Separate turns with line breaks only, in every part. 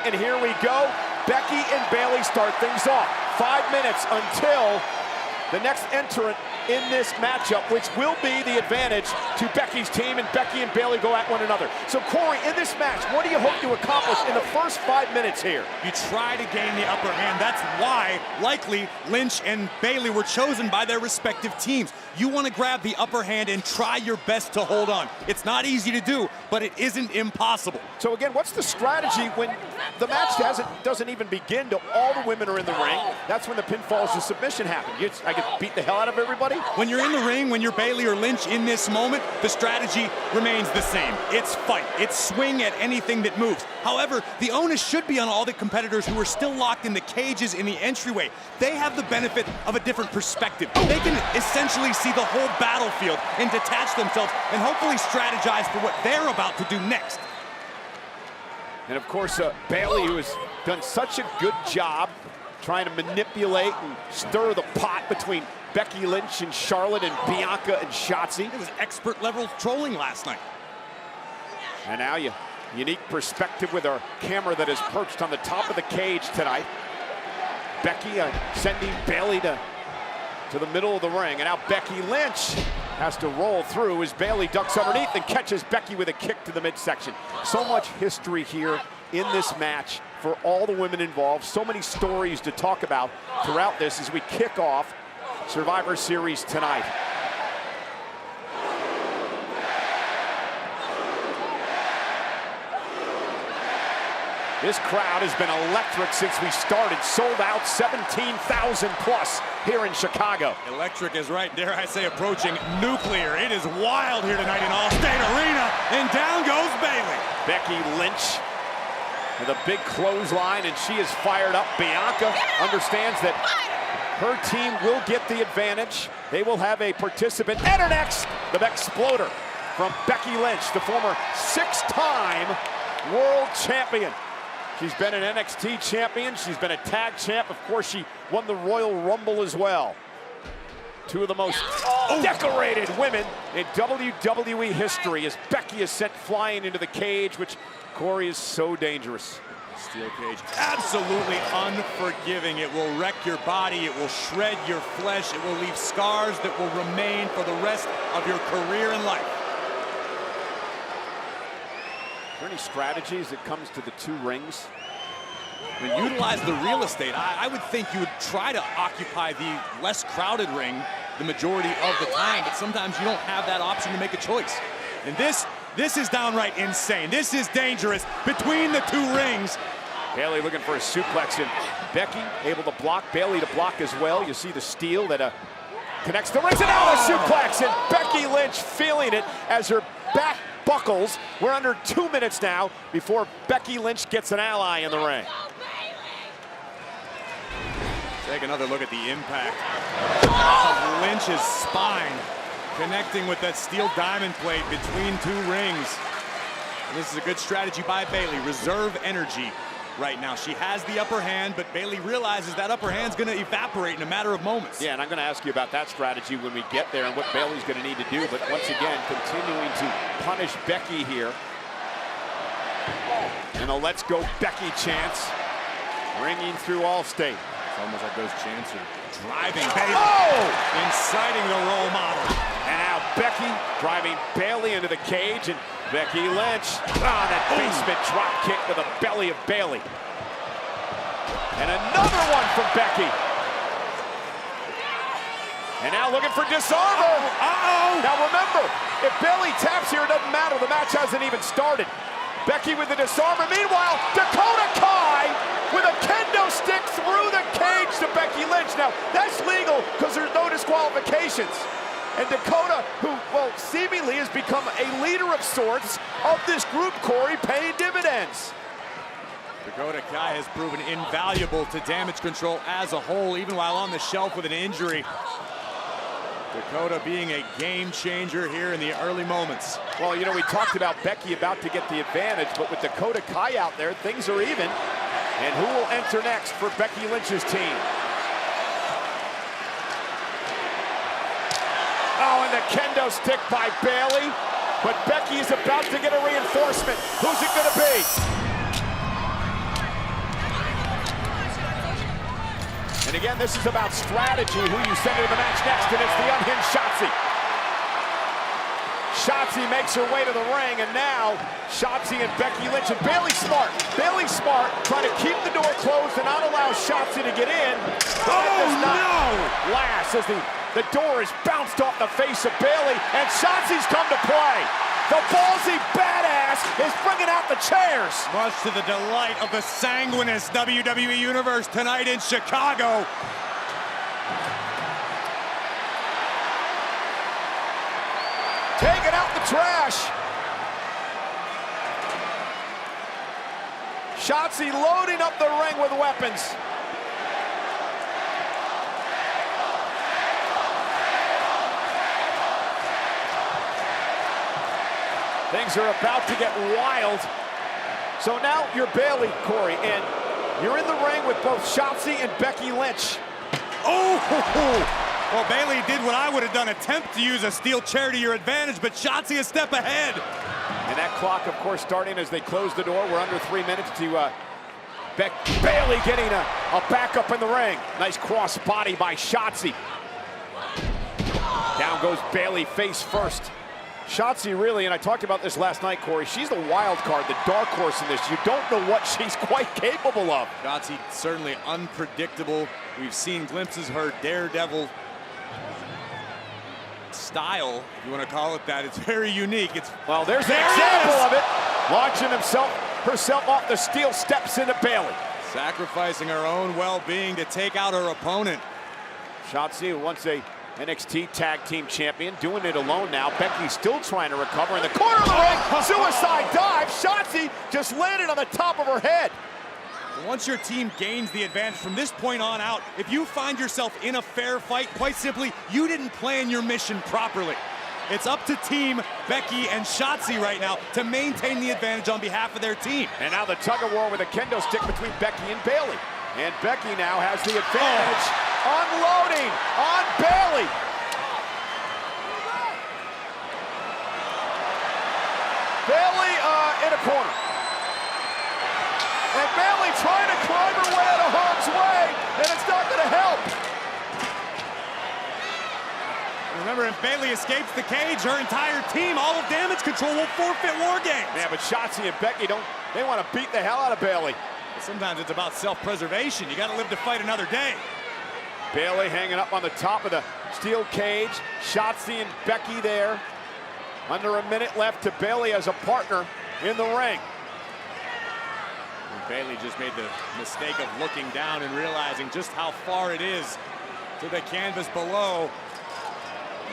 and here we go. Becky and Bayley start things off. 5 minutes until the next entrant in this matchup, which will be the advantage to Becky's team, and Becky and Bayley go at one another. So Corey, in this match, what do you hope to accomplish in the first 5 minutes here?
You try to gain the upper hand. That's why, likely, Lynch and Bayley were chosen by their respective teams. You want to grab the upper hand and try your best to hold on. It's not easy to do, but it isn't impossible.
So again, what's the strategy when the match doesn't even begin till all the women are in the ring? That's when the pinfalls to submission happen. I could beat the hell out of everybody?
When you're in the ring, when you're Bayley or Lynch in this moment, the strategy remains the same. It's fight. It's swing at anything that moves. However, the onus should be on all the competitors who are still locked in the cages in the entryway. They have the benefit of a different perspective. They can essentially see the whole battlefield and detach themselves and hopefully strategize for what they're about to do next.
And of course, Bayley, who has done such a good job trying to manipulate and stir the pot between Becky Lynch and Charlotte and Bianca and Shotzi.
It was expert level trolling last night.
And now unique perspective with our camera that is perched on the top of the cage tonight. Becky sending Bayley to the middle of the ring. And now Becky Lynch has to roll through as Bayley ducks underneath and catches Becky with a kick to the midsection. So much history here in this match for all the women involved. So many stories to talk about throughout this as we kick off Survivor Series tonight. This crowd has been electric since we started. Sold out 17,000 plus here in Chicago.
Electric is right, dare I say, approaching nuclear. It is wild here tonight in Allstate Arena, and down goes Bayley.
Becky Lynch with a big clothesline, and she is fired up. Bianca understands that her team will get the advantage. They will have a participant. And her next, the Exploder from Becky Lynch, the former 6-time world champion. She's been an NXT champion. She's been a tag champ. Of course, she won the Royal Rumble as well. Two of the most decorated women in WWE history as Becky is sent flying into the cage, which, Corey, is so dangerous.
Steel cage, absolutely unforgiving. It will wreck your body. It will shred your flesh. It will leave scars that will remain for the rest of your career in life.
Are there any strategies that comes to the two rings?
When you utilize the real estate, I would think you would try to occupy the less crowded ring the majority of the time, but sometimes you don't have that option to make a choice. And this is downright insane. This is dangerous between the two rings.
Bayley looking for a suplex, and Becky able to block, Bayley to block as well. You see the steel that connects the rings, and now a suplex, and Becky Lynch feeling it as her back buckles. We're under 2 minutes now before Becky Lynch gets an ally in the ring.
Take another look at the impact of Lynch's spine connecting with that steel diamond plate between two rings. And this is a good strategy by Bayley. Reserve energy right now. She has the upper hand, but Bayley realizes that upper hand's going to evaporate in a matter of moments.
Yeah, and I'm going to ask you about that strategy when we get there and what Bayley's going to need to do. But once again, continuing to punish Becky here. And a Let's Go Becky chants ringing through Allstate.
It's almost like those chants are driving Bayley, inciting the role model.
And now Becky driving Bayley into the cage, and Becky Lynch on that basement drop kick to the belly of Bayley. And another one from Becky. And now looking for disarmer. Now remember, if Bayley taps here, it doesn't matter. The match hasn't even started. Becky with the disarmer. Meanwhile, Dakota Kai with a kendo stick through the cage to Becky Lynch. Now, that's legal because there's no disqualifications. And Dakota, who, well, seemingly has become a leader of sorts of this group, Corey, paying dividends.
Dakota Kai has proven invaluable to Damage Control as a whole, even while on the shelf with an injury. Dakota being a game changer here in the early moments.
Well, you know, we talked about Becky about to get the advantage, but with Dakota Kai out there, things are even. And who will enter next for Becky Lynch's team? Oh, and the kendo stick by Bayley. But Becky is about to get a reinforcement. Who's it going to be? And again, this is about strategy, who you send into the match next, and it's the unhinged Shotzi. Shotzi makes her way to the ring, and now Shotzi and Becky Lynch and Bayley Smart. Bayley Smart trying to keep the door closed and not allow Shotzi to get in. But that does not last as the door is bounced off the face of Bayley, and Shotzi's come to play. The ballsy badass is bringing out the chairs.
Much to the delight of the sanguineous WWE Universe tonight in Chicago.
Taking out the trash. Shotzi loading up the ring with weapons. Things are about to get wild. So now you're Bayley, Corey, and you're in the ring with both Shotzi and Becky Lynch.
Oh! Well, Bayley did what I would have done, attempt to use a steel chair to your advantage, but Shotzi a step ahead.
And that clock, of course, starting as they close the door. We're under 3 minutes to Bayley getting a backup in the ring. Nice cross body by Shotzi. Down goes Bayley face first. Shotzi really, and I talked about this last night, Corey, she's the wild card, the dark horse in this. You don't know what she's quite capable of.
Shotzi certainly unpredictable. We've seen glimpses of her daredevil style, if you want to call it that. It's very unique.
Well, there's an example of it. Launching herself off the steel steps into Bayley.
Sacrificing her own well-being to take out her opponent.
Shotzi, once a NXT Tag Team Champion, doing it alone now. Becky's still trying to recover in the corner of the ring. Suicide dive. Shotzi just landed on the top of her head.
Once your team gains the advantage from this point on out, if you find yourself in a fair fight, quite simply, you didn't plan your mission properly. It's up to Team Becky and Shotzi right now to maintain the advantage on behalf of their team.
And now the tug-of-war with a kendo stick between Becky and Bayley. And Becky now has the advantage, unloading on Bayley. Bayley in a corner. And Bayley trying to climb her way out of harm's way, and it's not going to help.
Remember, if Bayley escapes the cage, her entire team, all of Damage Control, will forfeit War Games.
Yeah, but Shotzi and Becky they want to beat the hell out of Bayley.
Sometimes it's about self-preservation. You got to live to fight another day.
Bayley hanging up on the top of the steel cage. Shotzi and Becky there. Under a minute left to Bayley as a partner in the ring.
And Bayley just made the mistake of looking down and realizing just how far it is to the canvas below.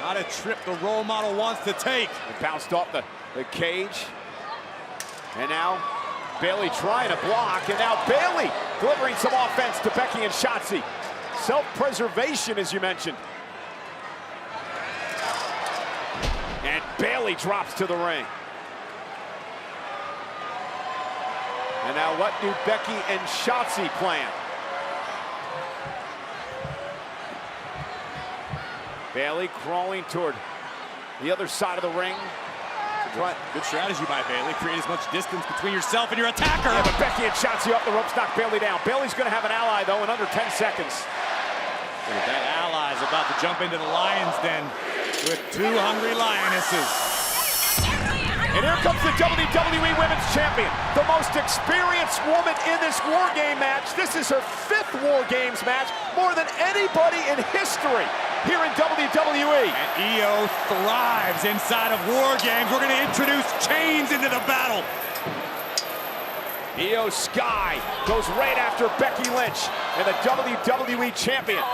Not a trip the role model wants to take.
It bounced off the cage. And now Bayley trying to block, and now Bayley delivering some offense to Becky and Shotzi. Self-preservation, as you mentioned. And Bayley drops to the ring. And now what do Becky and Shotzi plan? Bayley crawling toward the other side of the ring.
Good strategy by Bayley. Create as much distance between yourself and your attacker.
Yeah, but Becky and Shotzi up the ropes, knock Bayley down. Bayley's going to have an ally, though, in under 10 seconds.
That ally is about to jump into the lion's den with two hungry lionesses.
And here comes the WWE Women's Champion, the most experienced woman in this War Game match. This is her 5th War Games match, more than anybody in history here in WWE.
And Io thrives inside of War Games. We're going to introduce chains into the battle.
Io Sky goes right after Becky Lynch, and the WWE Champion,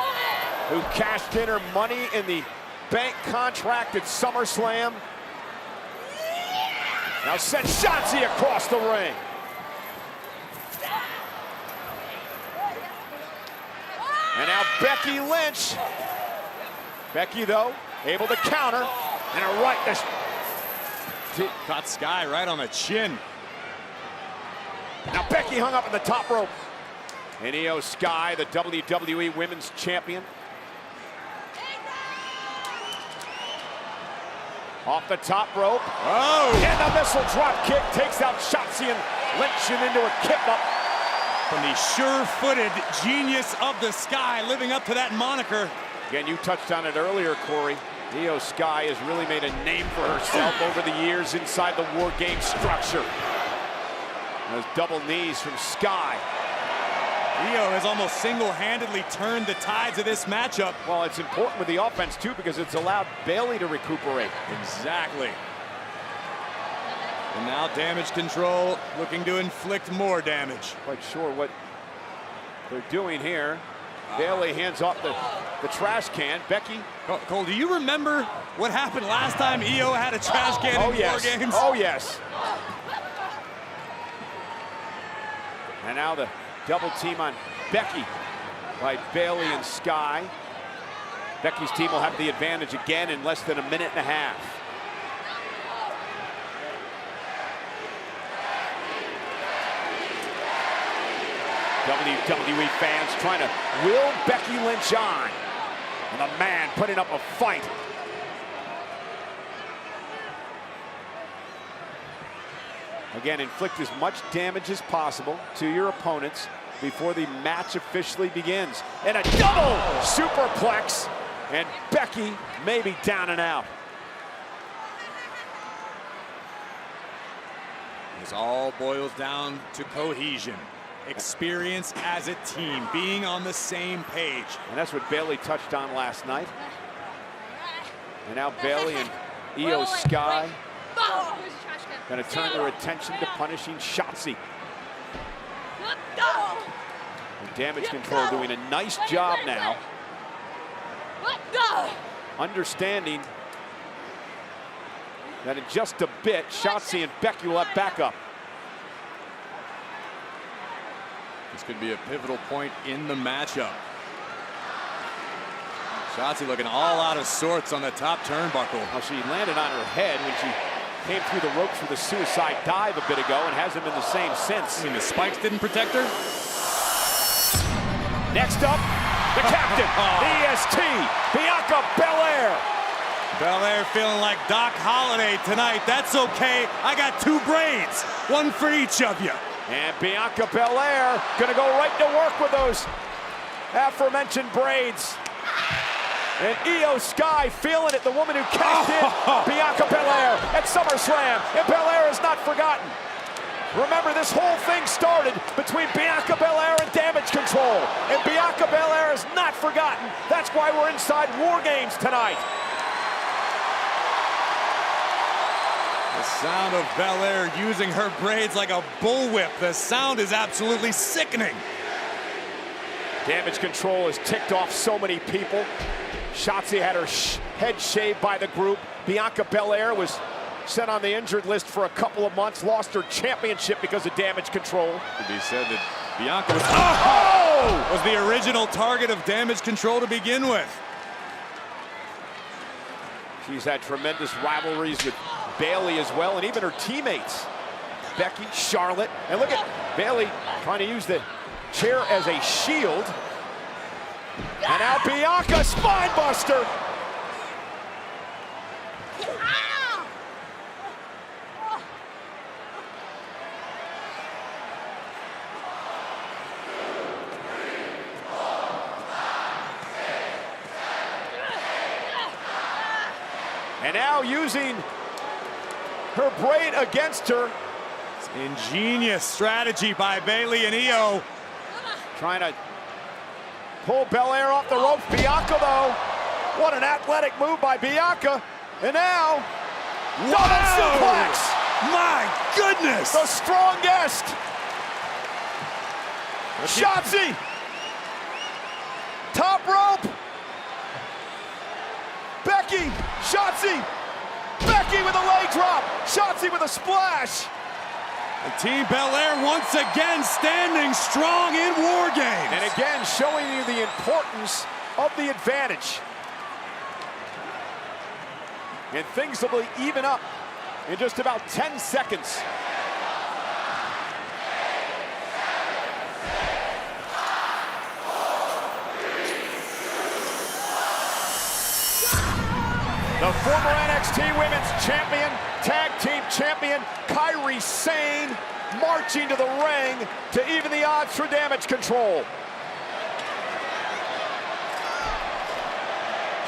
who cashed in her Money in the Bank contract at SummerSlam. Now sends Shotzi across the ring. And now Becky Lynch. Becky, though, able to counter. And a right to...
Caught Sky right on the chin.
Now Becky hung up in the top rope. And Io Sky, the WWE Women's Champion. Off the top rope.
Oh!
And the missile drop kick takes out Shotzi and Lynch into a kick up.
from the sure-footed genius of the Sky, living up to that moniker.
Again, you touched on it earlier, Corey. Iyo Sky has really made a name for herself over the years inside the War Game structure. Those double knees from Sky.
Iyo has almost single-handedly turned the tides of this matchup.
Well, it's important with the offense, too, because it's allowed Bayley to recuperate.
Exactly. And now Damage Control looking to inflict more damage.
Quite sure what they're doing here. Bayley hands off the trash can. Becky.
Cole, do you remember what happened last time Iyo had a trash can in War Games?
Oh, yes. And now the double team on Becky by Bayley and Sky. Becky's team will have the advantage again in less than a minute and a half. WWE fans trying to will Becky Lynch on. And the man putting up a fight. Again, inflict as much damage as possible to your opponents before the match officially begins. And a double superplex. And Becky may be down and out.
This all boils down to cohesion. Experience as a team, being on the same page.
And that's what Bayley touched on last night. And now Bayley and Iyo Sky going to turn their attention to punishing Shotzi. And Damage Control doing a nice job now. Understanding that in just a bit, Shotzi and Becky will have backup.
This could be a pivotal point in the matchup. Shotzi looking all out of sorts on the top turnbuckle.
Well, she landed on her head when she came through the ropes with a suicide dive a bit ago and hasn't been the same since.
I mean, the spikes didn't protect her?
Next up, the captain, the EST, Bianca Belair.
Belair feeling like Doc Holliday tonight. That's okay. I got 2 braids, one for each of you.
And Bianca Belair gonna go right to work with those aforementioned braids. And Iyo Sky feeling it, the woman who cashed in Bianca Belair at SummerSlam. And Belair is not forgotten. Remember, this whole thing started between Bianca Belair and Damage Control. And Bianca Belair is not forgotten. That's why we're inside War Games tonight.
The sound of Belair using her braids like a bullwhip. The sound is absolutely sickening.
Damage Control has ticked off so many people. Shotzi had her head shaved by the group. Bianca Belair was sent on the injured list for a couple of months, lost her championship because of Damage Control.
It could be said that Bianca was the original target of Damage Control to begin with.
She's had tremendous rivalries with Bayley as well, and even her teammates. Becky, Charlotte, and look at Bayley trying to use the chair as a shield. And now Bianca, spine buster. And now using her braid against her.
Ingenious strategy by Bayley and Iyo.
Trying to pull Belair off the ropes. Bianca, though, what an athletic move by Bianca. And now, double suplex.
My goodness.
The strongest. Shotzi. Top rope. Becky. Shotzi. Becky with a leg drop. Shotzi with a splash.
And Team Belair once again standing strong in War Games.
And again, showing you the importance of the advantage. And things will even up in just about 10 seconds. The former NXT Women's Champion, Tag Team Champion, Kairi Sane, marching to the ring to even the odds for Damage Control.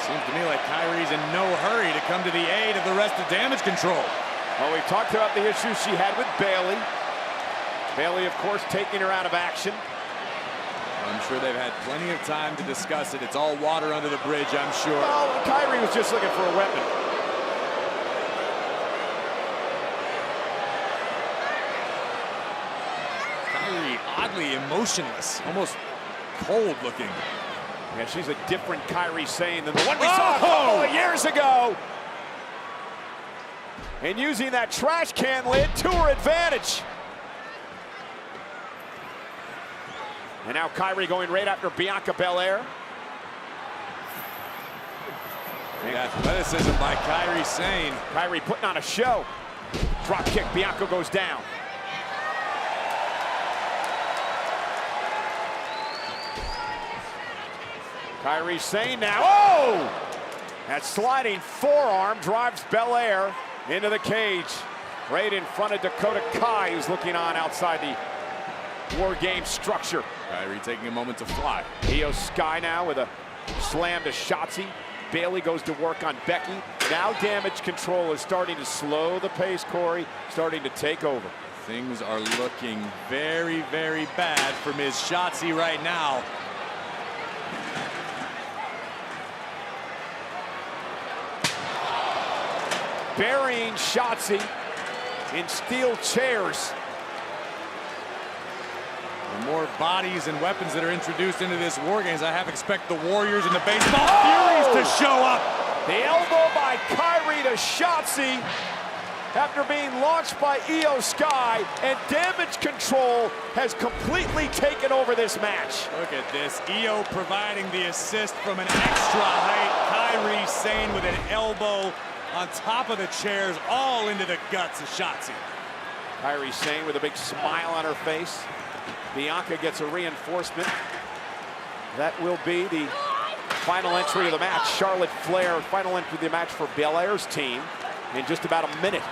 Seems to me like Kairi's in no hurry to come to the aid of the rest of Damage Control.
Well, we've talked about the issues she had with Bayley. Bayley, of course, taking her out of action.
I'm sure they've had plenty of time to discuss it. It's all water under the bridge, I'm sure.
Well, Kairi was just looking for a weapon.
Kairi oddly emotionless, almost cold looking.
Yeah, she's a different Kairi Sane than the one we saw a couple of years ago. And using that trash can lid to her advantage. And now Kairi going right after Bianca Belair.
Athleticism by Kairi Sane.
Kairi putting on a show. Drop kick, Bianca goes down. Kairi Sane now. Oh! That sliding forearm drives Belair into the cage. Right in front of Dakota Kai, who's looking on outside the War Games structure.
Kairi taking a moment to fly.
Io Sky now with a slam to Shotzi. Bayley goes to work on Becky. Now Damage Control is starting to slow the pace, Corey, starting to take over.
Things are looking very, very bad for Ms. Shotzi right now.
Burying Shotzi in steel chairs.
The more bodies and weapons that are introduced into this War Games, I have expect the Warriors and the Baseball Furies to show up.
The elbow by Kairi to Shotzi after being launched by Io Sky, and Damage Control has completely taken over this match.
Look at this, Io providing the assist from an extra height. Kairi Sane with an elbow on top of the chairs, all into the guts of Shotzi.
Kairi Sane with a big smile on her face. Bianca gets a reinforcement. That will be the final entry of the match. Charlotte Flair, final entry of the match for Belair's team in just about a minute.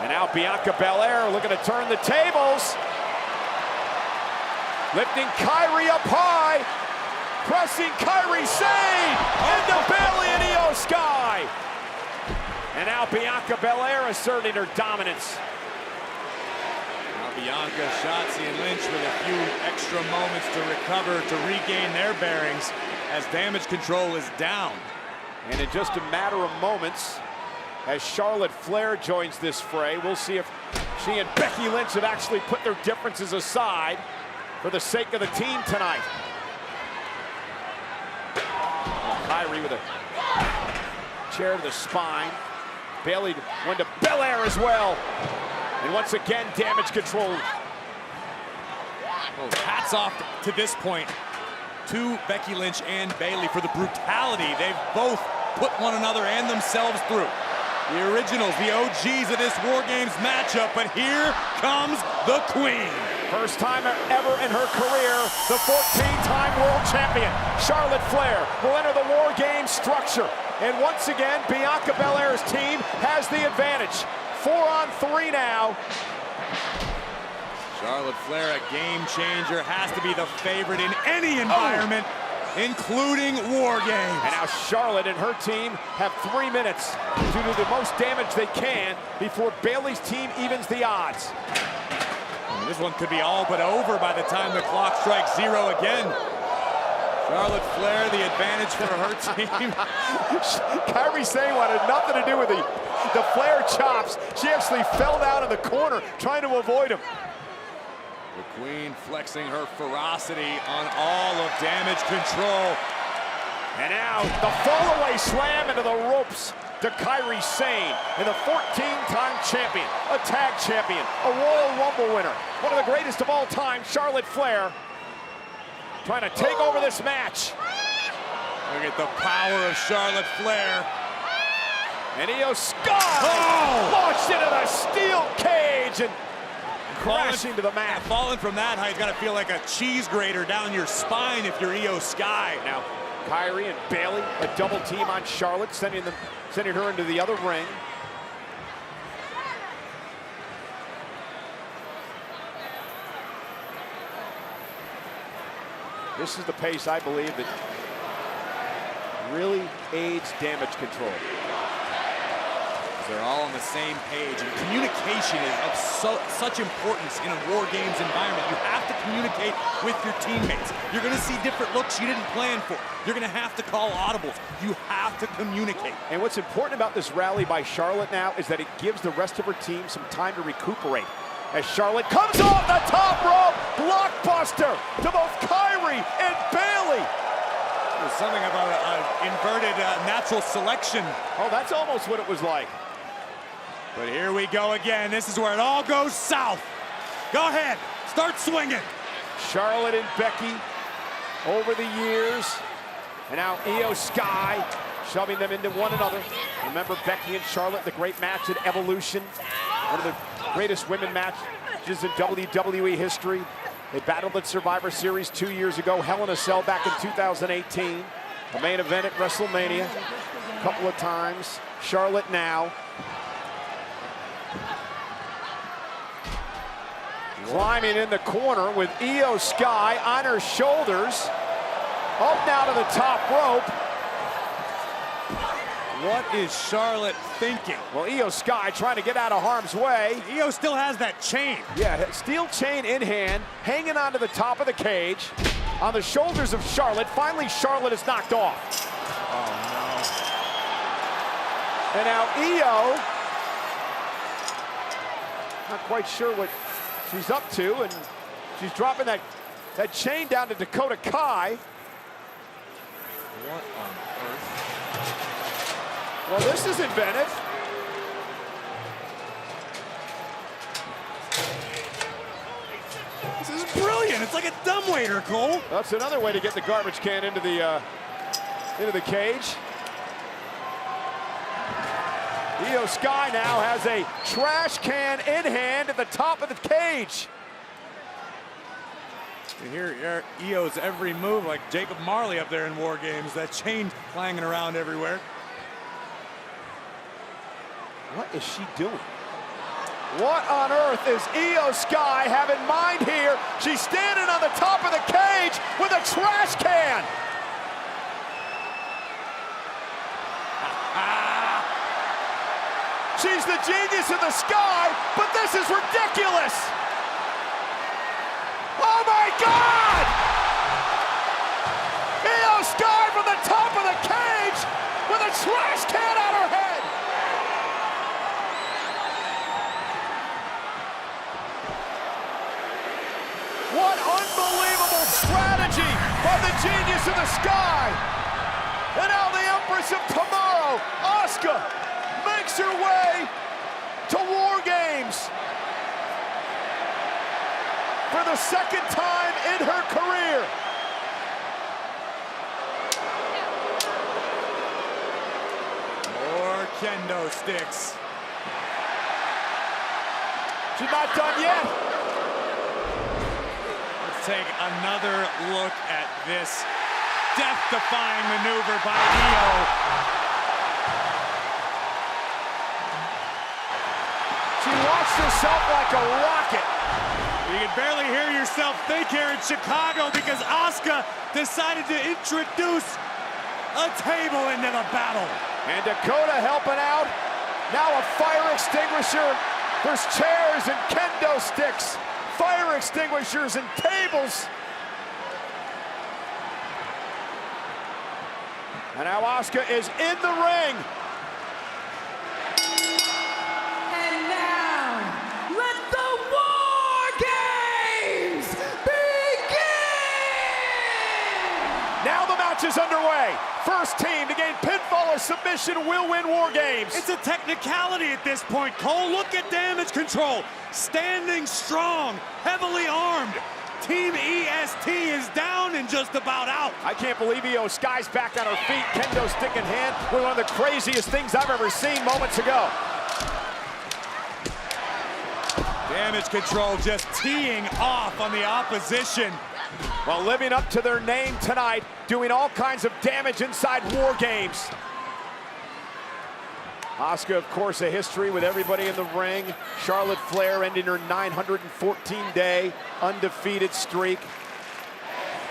And now Bianca Belair looking to turn the tables. Lifting Kairi up high. Pressing Kairi Sane into Bayley and Io Sky. And now Bianca Belair asserting her dominance.
Bianca, Shotzi, and Lynch with a few extra moments to recover, to regain their bearings as Damage Control is down.
And in just a matter of moments, as Charlotte Flair joins this fray, we'll see if she and Becky Lynch have actually put their differences aside for the sake of the team tonight. Kairi with a chair to the spine. Bayley went to Belair as well. And once again, Damage Control.
Well, hats off to this point to Becky Lynch and Bayley for the brutality they've both put one another and themselves through. The originals, the OGs of this War Games matchup, but here comes the Queen.
First time ever in her career, the 14-time world champion, Charlotte Flair, will enter the War Games structure. And once again, Bianca Belair's team has the advantage. 4-on-3 now.
Charlotte Flair, a game changer, has to be the favorite in any environment, including War Games.
And now Charlotte and her team have 3 minutes to do the most damage they can before Bayley's team evens the odds.
And this one could be all but over by the time the clock strikes 0 again. Charlotte Flair, the advantage for her team.
Kairi Sane wanted nothing to do with the Flair chops. She actually fell down in the corner trying to avoid him.
The Queen flexing her ferocity on all of Damage Control.
And now the fall-away slam into the ropes to Kairi Sane, and the 14-time champion, a tag champion, a Royal Rumble winner, one of the greatest of all time, Charlotte Flair, trying to take over this match.
Look at the power of Charlotte Flair.
And Io Sky launched into the steel cage and crashing to the mat.
Falling from that height, got to feel like a cheese grater down your spine if you're Io Sky.
Now, Kairi and Bayley, a double team on Charlotte, sending her into the other ring. This is the pace, I believe, that really aids damage control.
They're all on the same page, and communication is of such importance in a War Games environment. You have to communicate with your teammates. You're going to see different looks you didn't plan for. You're going to have to call audibles. You have to communicate.
And what's important about this rally by Charlotte now is that it gives the rest of her team some time to recuperate. As Charlotte comes off the top rope, blockbuster to both Kyrie and Bayley.
There's something about an inverted natural selection.
Oh, that's almost what it was like.
But here we go again. This is where it all goes south. Go ahead, start swinging.
Charlotte and Becky over the years. And now Io Sky shoving them into one another. Remember Becky and Charlotte, the great match at Evolution. One of the greatest women matches in WWE history. They battled at Survivor Series 2 years ago. Hell in a Cell back in 2018. The main event at WrestleMania a couple of times. Charlotte now. Climbing in the corner with Io Sky on her shoulders. Up now to the top rope.
What is Charlotte thinking?
Well, Io Sky trying to get out of harm's way.
Io still has that chain.
Yeah, steel chain in hand, hanging onto the top of the cage, on the shoulders of Charlotte. Finally, Charlotte is knocked off.
Oh,
no. And now Io, not quite sure what she's up to, and she's dropping that chain down to Dakota Kai.
What on earth?
Well, this is inventive.
This is brilliant. It's like a dumbwaiter, Cole.
That's another way to get the garbage can into the cage. Io Sky now has a trash can in hand at the top of the cage.
You hear Io's every move like Jacob Marley up there in War Games. That chain clanging around everywhere.
What is she doing? What on earth is Io Sky have in mind here? She's standing on the top of the cage with a trash can. She's the genius of the sky, but this is ridiculous. Oh my God! Io Sky from the top of the cage with a trash can on her head. What unbelievable strategy by the genius of the sky. And now the Empress of Tomorrow, Asuka, makes her way to War Games for the second time in her career.
More kendo sticks.
She's not done yet.
Let's take another look at this death-defying maneuver by Io.
She launched herself like a rocket.
You can barely hear yourself think here in Chicago because Asuka decided to introduce a table into the battle.
And Dakota helping out. Now a fire extinguisher. There's chairs and kendo sticks, fire extinguishers and tables. And now Asuka is in the ring. Now the match is underway. First team to gain pinfall or submission will win War Games.
It's a technicality at this point, Cole. Look at damage control. Standing strong, heavily armed. Team EST is down and just about out.
I can't believe Io Sky's back on her feet, kendo stick in hand, with one of the craziest things I've ever seen moments ago.
Damage control just teeing off on the opposition.
Well, living up to their name tonight, doing all kinds of damage inside War Games. Asuka, of course, a history with everybody in the ring. Charlotte Flair ending her 914-day undefeated streak.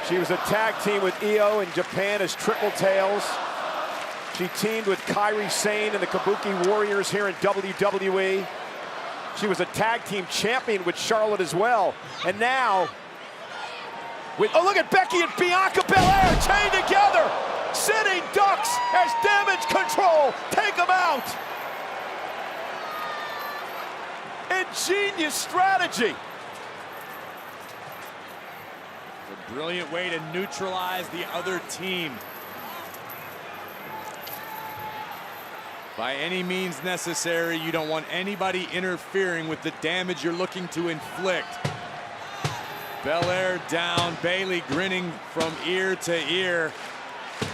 She was a tag team with Io in Japan as Triple Tails. She teamed with Kairi Sane and the Kabuki Warriors here in WWE. She was a tag team champion with Charlotte as well. And now, oh, look at Becky and Bianca Belair chained together. Sitting ducks as Damage Control take them out. Ingenious strategy.
A brilliant way to neutralize the other team. By any means necessary, you don't want anybody interfering with the damage you're looking to inflict. Belair down, Bayley grinning from ear to ear.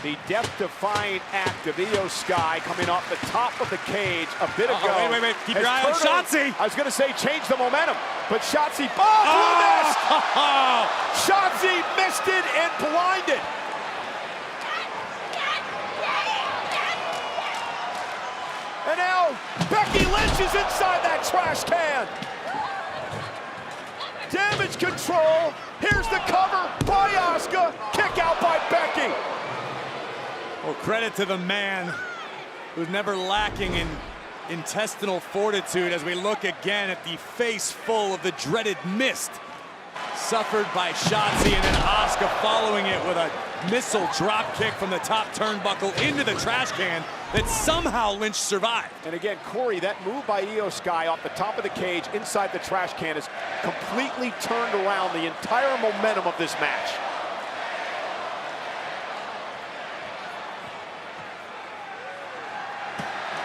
The death-defying act of Io Sky coming off the top of the cage a bit ago.
Wait. Keep your eye on Shotzi.
I was going to say change the momentum, but Shotzi, missed! Shotzi missed it and blinded. And now Becky Lynch is inside that trash can. Damage Control. Here's the cover by Asuka. Kick out by Becky.
Well, credit to the man who's never lacking in intestinal fortitude as we look again at the face full of the dreaded mist suffered by Shotzi, and then Asuka following it with a missile drop kick from the top turnbuckle into the trash can that somehow Lynch survived.
And again, Corey, that move by Io Sky off the top of the cage inside the trash can has completely turned around the entire momentum of this match.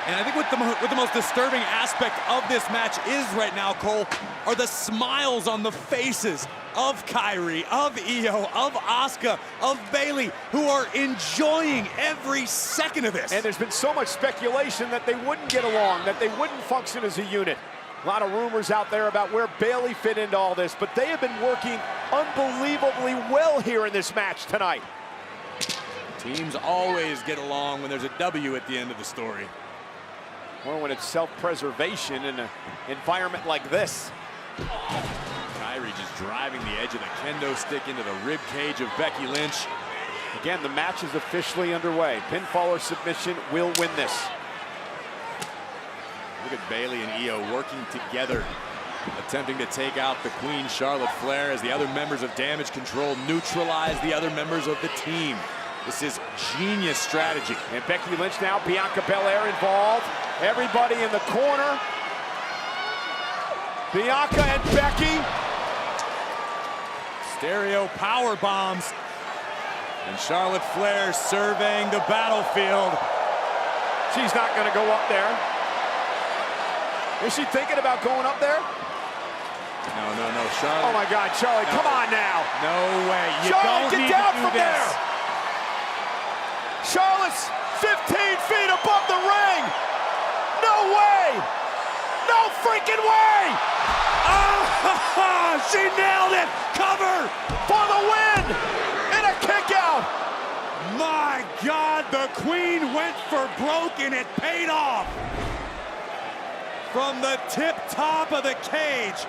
And I think what the most disturbing aspect of this match is right now, Cole, are the smiles on the faces of Kairi, of Io, of Asuka, of Bayley, who are enjoying every second of this.
And there's been so much speculation that they wouldn't get along, that they wouldn't function as a unit. A lot of rumors out there about where Bayley fit into all this, but they have been working unbelievably well here in this match tonight.
Teams always get along when there's a W at the end of the story.
Or when it's self-preservation in an environment like this.
Kairi just driving the edge of the kendo stick into the rib cage of Becky Lynch.
Again, the match is officially underway. Pinfall or submission will win this.
Look at Bayley and Io working together, attempting to take out the Queen Charlotte Flair as the other members of Damage Control neutralize the other members of the team. This is genius strategy.
And Becky Lynch now, Bianca Belair involved. Everybody in the corner. Bianca and Becky.
Stereo power bombs. And Charlotte Flair surveying the battlefield.
She's not going to go up there. Is she thinking about going up there?
No, Charlotte.
Oh my God, Charlotte, come on now.
No way. You
Charlotte,
don't
get
need
down
to do
from
this.
there. Charlotte's 15 feet above the ring. No way. No freaking way.
Oh, she nailed it. Cover
For the win. And a kick out.
My God, the Queen went for broke and it paid off. From the tip top of the cage,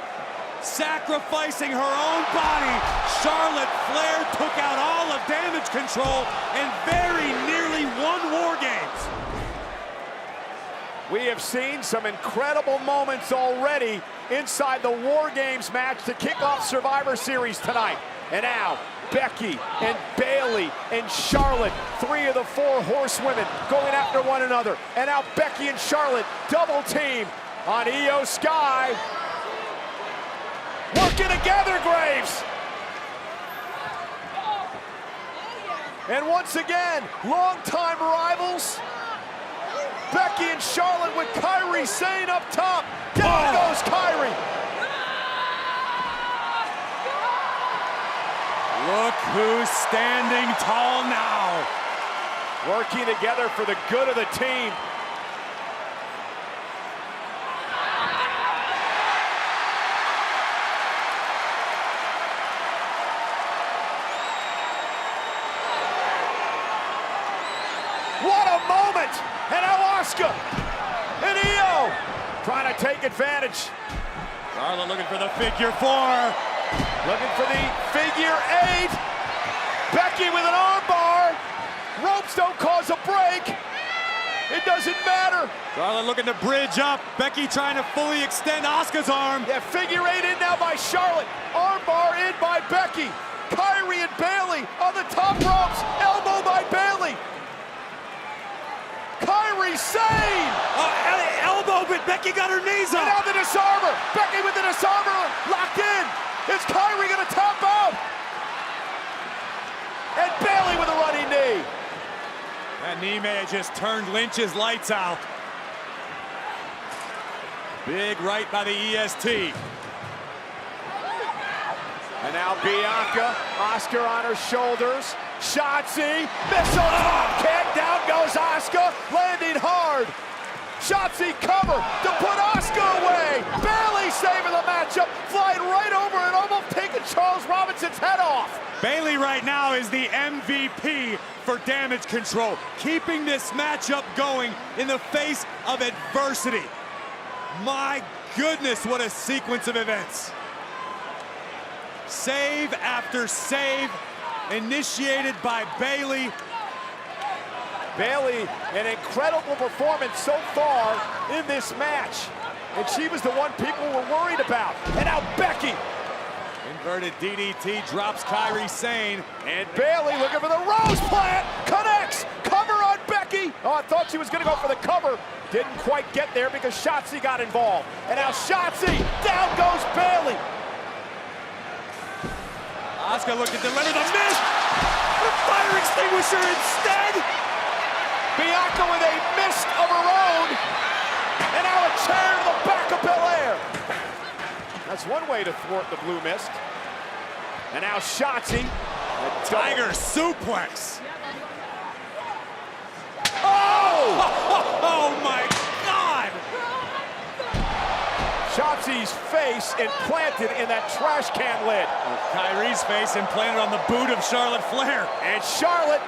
sacrificing her own body, Charlotte Flair took out all of Damage Control and very nearly won War Games.
We have seen some incredible moments already inside the War Games match to kick off Survivor Series tonight. And now, Becky and Bayley and Charlotte, 3 of the 4 horsewomen going after one another. And now Becky and Charlotte double team on Io Sky. Working together, Graves. And once again, longtime rivals. Becky and Charlotte with Kairi Sane up top. Down goes Kairi.
Look who's standing tall now.
Working together for the good of the team. What a moment! And now Asuka and Io trying to take advantage.
Charlotte looking for the figure 4.
Looking for the figure 8. Becky with an armbar. Ropes don't cause a break. It doesn't matter.
Charlotte looking to bridge up. Becky trying to fully extend Asuka's arm.
Yeah, figure eight in now by Charlotte. Armbar in by Becky. Kyrie and Bayley on the top ropes. Elbow by Bayley. Kyrie save!
Elbow, but Becky got her knees up.
And now the disarmer. Becky with the disarmer locked in. Is Kyrie gonna tap out? And Bayley with a running knee.
That knee may have just turned Lynch's lights out. Big right by the EST.
And now Bianca, Asuka on her shoulders. Shotzi, missile drop kick, down goes Asuka, landing hard. Shotzi cover to put Asuka away. Bayley saving the matchup, flying right over and almost taking Charles Robinson's head off.
Bayley right now is the MVP for Damage Control, keeping this matchup going in the face of adversity. My goodness, what a sequence of events. Save after save, initiated by Bayley.
Bayley, an incredible performance so far in this match. And she was the one people were worried about. And now Becky.
Inverted DDT drops Kairi Sane.
And Bayley looking for the Rose Plant. Connects. Cover on Becky. Oh, I thought she was going to go for the cover. Didn't quite get there because Shotzi got involved. And now Shotzi. Down goes Bayley.
Asuka looking to deliver the miss. The fire extinguisher instead.
Bianca with a mist of her own. And now a chair to the back of Belair. That's one way to thwart the blue mist. And now Shotzi.
A tiger suplex.
Oh!
Oh my God!
Shotzi's face implanted in that trash can lid.
Kyrie's face implanted on the boot of Charlotte Flair.
And Charlotte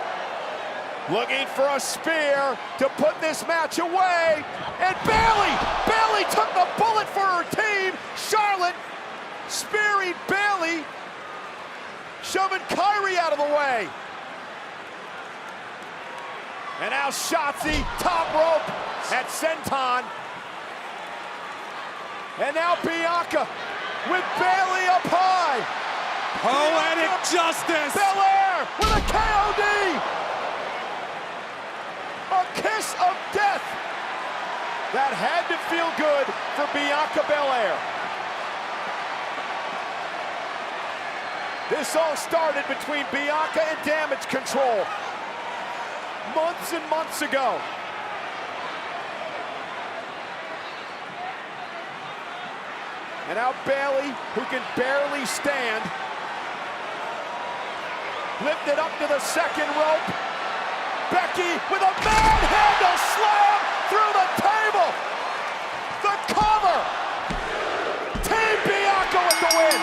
looking for a spear to put this match away. And Bayley took the bullet for her team. Charlotte spearing Bayley, shoving Kyrie out of the way. And now Shotzi, top rope at Senton. And now Bianca with Bayley up high.
Poetic justice.
Belair with a KOD. A kiss of death. That had to feel good for Bianca Belair. This all started between Bianca and Damage Control months and months ago. And now Bayley, who can barely stand, lifted up to the second rope. Becky with a manhandle slam through the table. The cover. Team Bianca with the win.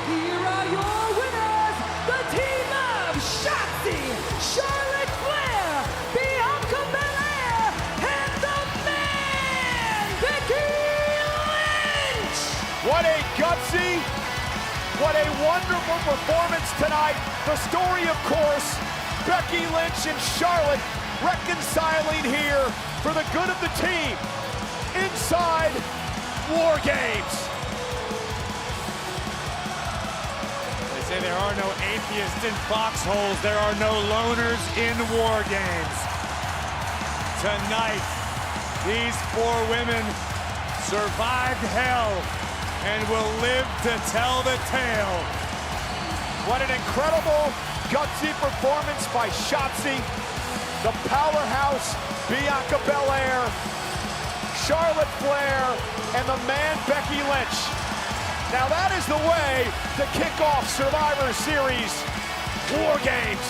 Here are your winners, the team of Shotzi, Charlotte Flair, Bianca Belair, and the man, Becky Lynch.
What a gutsy, what a wonderful performance tonight. The story, of course, Becky Lynch and Charlotte reconciling here for the good of the team inside War Games.
They say there are no atheists in foxholes. There are no loners in War Games. Tonight, these four women survived hell and will live to tell the tale.
What an incredible, gutsy performance by Shotzi, the powerhouse Bianca Belair, Charlotte Flair, and the man Becky Lynch. Now that is the way to kick off Survivor Series War Games.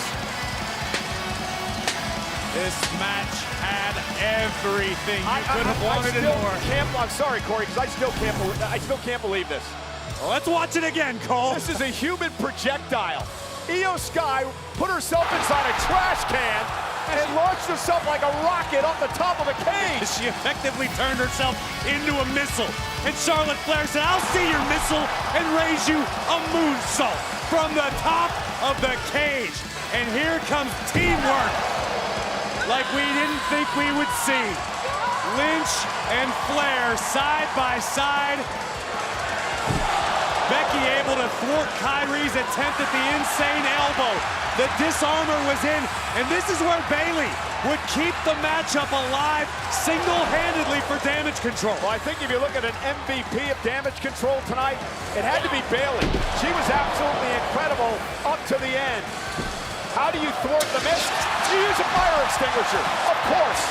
This match had everything you could have wanted and more.
I'm sorry, Corey, because I still can't believe this.
Well, let's watch it again, Cole.
This is a human projectile. Io Sky put herself inside a trash can and launched herself like a rocket off the top of a cage.
She effectively turned herself into a missile. And Charlotte Flair said, I'll see your missile and raise you a moonsault. from the top of the cage. And here comes teamwork like we didn't think we would see. Lynch and Flair side by side. Becky able to thwart Kyrie's attempt at the insane elbow. The disarmor was in, and this is where Bayley would keep the matchup alive single-handedly for Damage Control.
Well, I think if you look at an MVP of Damage Control tonight, it had to be Bayley. She was absolutely incredible up to the end. How do you thwart the miss? You use a fire extinguisher, of course.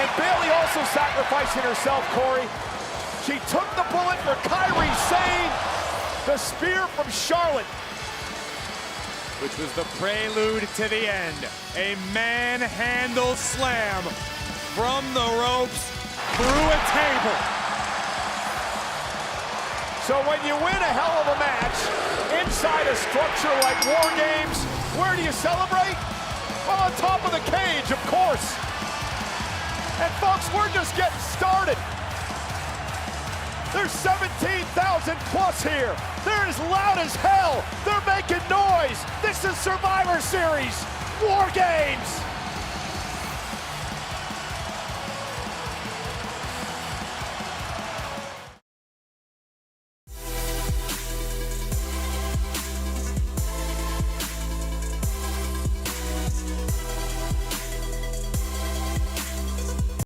And Bayley also sacrificing herself, Corey. She took the bullet for Kairi Sane. The spear from Charlotte.
Which was the prelude to the end. A manhandle slam from the ropes through a table.
So when you win a hell of a match inside a structure like War Games, where do you celebrate? Well, on top of the cage, of course. And folks, we're just getting started. There's 17,000 plus here. They're as loud as hell. They're making noise. This is Survivor Series War Games.